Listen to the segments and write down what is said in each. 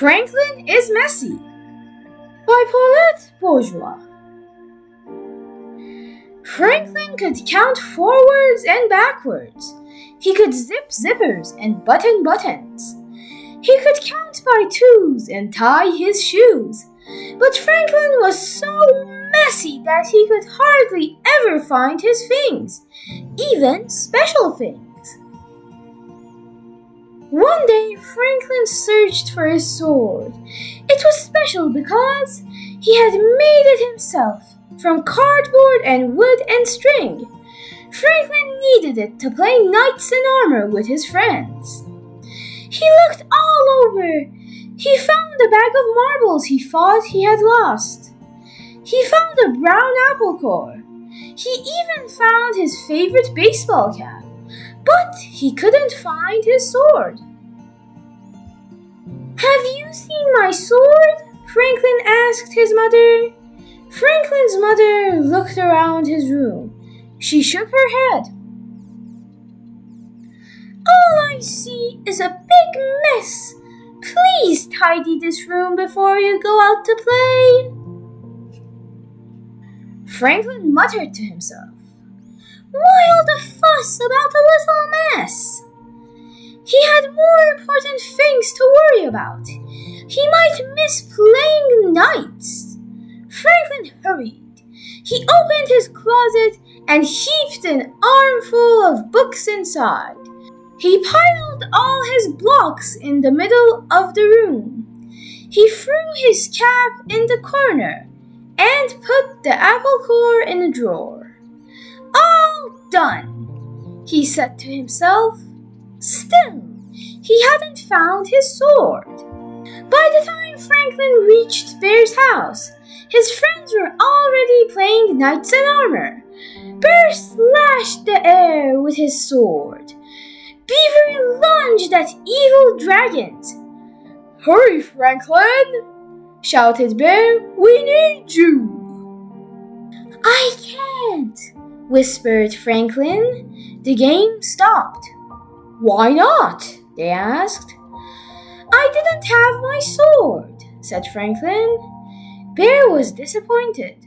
Franklin is Messy by Paulette Bourgeois. Franklin could count forwards and backwards. He could zip zippers and button buttons. He could count by twos and tie his shoes. But Franklin was so messy that he could hardly ever find his things, even special things. One day, Franklin searched for his sword. It was special because he had made it himself from cardboard and wood and string. Franklin needed it to play knights in armor with his friends. He looked all over. He found a bag of marbles he thought he had lost. He found a brown apple core. He even found his favorite baseball cap. But he couldn't find his sword. "Have you seen my sword?" Franklin asked his mother. Franklin's mother looked around his room. She shook her head. "All I see is a big mess. Please tidy this room before you go out to play." Franklin muttered to himself, "Why all the fuss about a little mess?" He had more important things to worry about. He might miss playing knights. Franklin hurried. He opened his closet and heaped an armful of books inside. He piled all his blocks in the middle of the room. He threw his cap in the corner and put the apple core in a drawer. "All done," he said to himself. Still, he hadn't found his sword. By the time Franklin reached Bear's house, his friends were already playing knights in armor. Bear slashed the air with his sword. Beaver lunged at evil dragons. "Hurry, Franklin!" shouted Bear. "We need you!" "I can't," whispered Franklin. The game stopped. "Why not?" they asked. "I didn't have my sword," said Franklin. Bear was disappointed.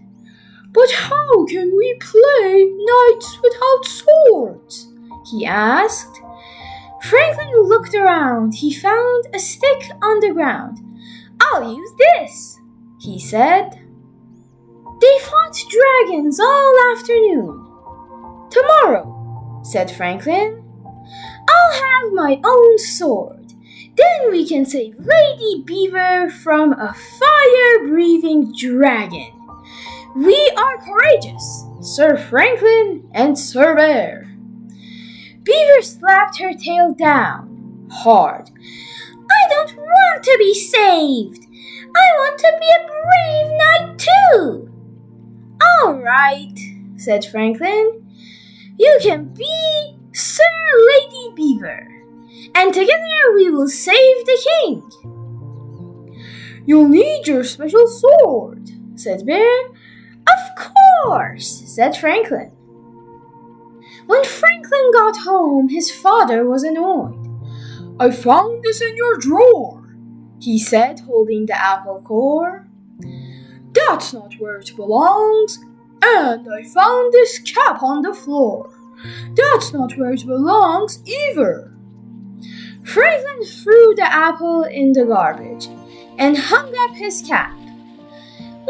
"But how can we play knights without swords?" he asked. Franklin looked around. He found a stick on the ground. "I'll use this," he said. They fought dragons all afternoon. "Tomorrow," said Franklin, "I'll have my own sword. Then we can save Lady Beaver from a fire-breathing dragon. We are courageous, Sir Franklin and Sir Bear." Beaver slapped her tail down hard. "I don't want to be saved. I want to be a brave knight too." "All right," said Franklin. "You can be Sir Lady Beaver, and together we will save the king." "You'll need your special sword," said Bear. "Of course," said Franklin. When Franklin got home, his father was annoyed. "I found this in your drawer," he said, holding the apple core. "That's not where it belongs. And I found this cap on the floor. That's not where it belongs either." Franklin threw the apple in the garbage and hung up his cap.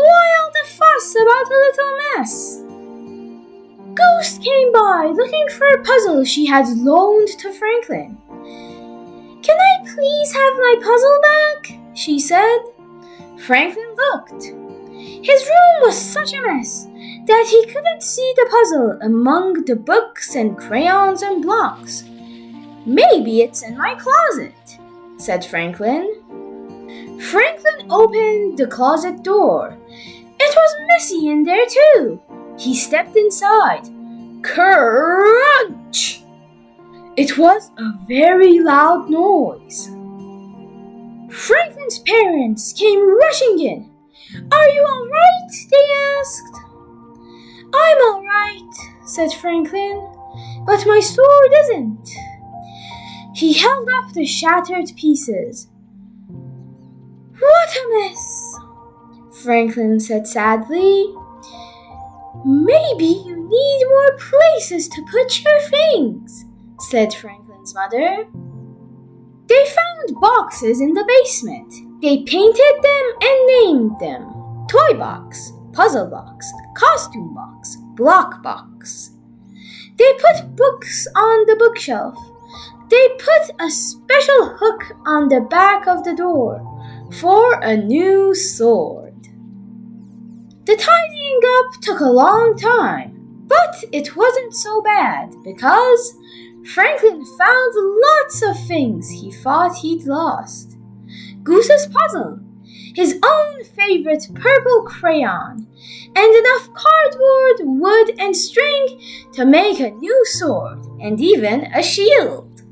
Why all the fuss about a little mess? Ghost came by looking for a puzzle she had loaned to Franklin. "Can I please have my puzzle back?" she said. Franklin looked. His room was such a mess that he couldn't see the puzzle among the books and crayons and blocks. "Maybe it's in my closet," said Franklin. Franklin opened the closet door. It was messy in there too. He stepped inside. Crunch! It was a very loud noise. Franklin's parents came rushing in. "Are you all right?" they asked. "I'm all right," said Franklin, "but my sword isn't." He held up the shattered pieces. a mess," Franklin said sadly. "Maybe you need more places to put your things," said Franklin's mother. They found boxes in the basement. They painted them and named them Toy Box, Puzzle Box, Costume Box, Block Box. They put books on the bookshelf. They put a special hook on the back of the door for a new sword. The tidying up took a long time, but it wasn't so bad because Franklin found lots of things he thought he'd lost. Goose's puzzle, his own favorite purple crayon, and enough cardboard, wood, and string to make a new sword and even a shield.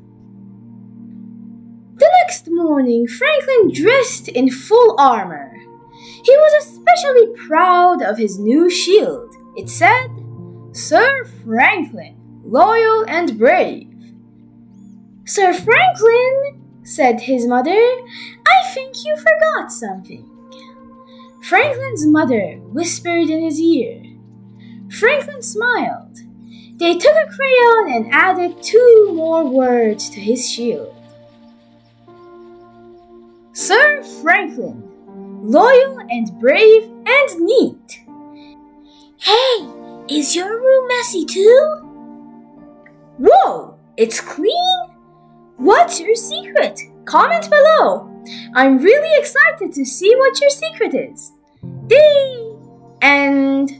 The next morning, Franklin dressed in full armor. He was especially proud of his new shield. It said, "Sir Franklin, loyal and brave." "Sir Franklin," said his mother, "I think you forgot something." Franklin's mother whispered in his ear. Franklin smiled. They took a crayon and added 2 more words to his shield. "Sir Franklin, loyal and brave and neat." "Hey, is your room messy too?" "Whoa, it's clean? What's your secret? Comment below. I'm really excited to see what your secret is. The end.